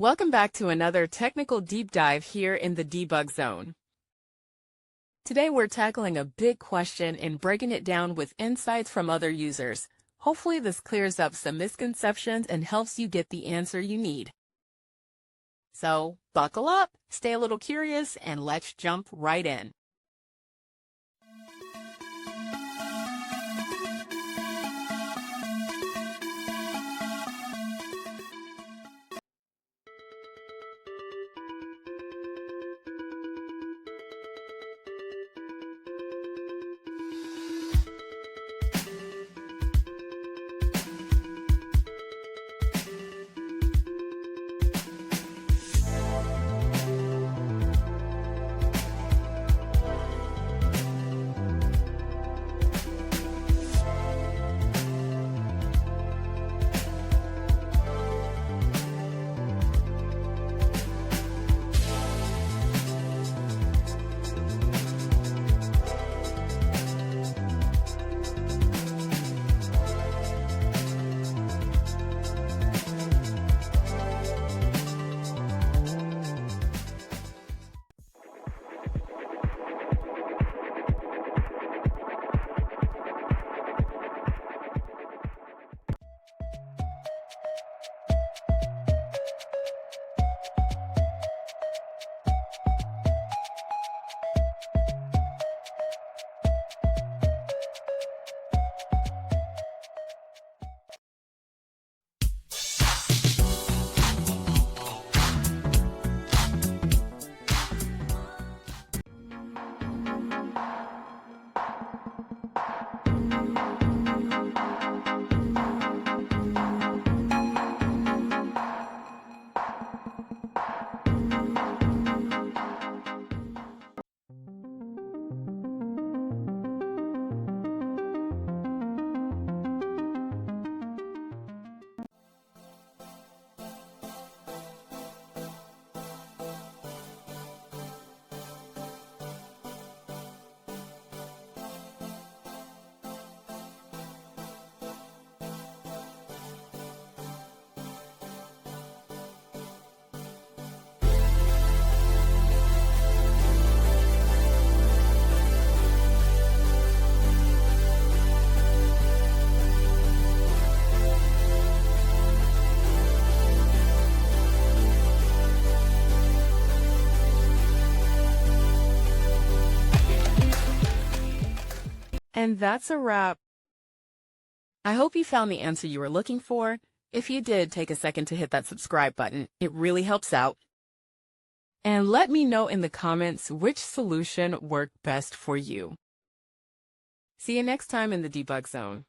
Welcome back to another technical deep dive here in the debug zone. Today we're tackling a big question and breaking it down with insights from other users. Hopefully this clears up some misconceptions and helps you get the answer you need. So buckle up, stay a little curious, and let's jump right in. And that's a wrap. I hope you found the answer you were looking for. If you did, take a second to hit that subscribe button. It really helps out. And let me know in the comments which solution worked best for you. See you next time in the debug zone.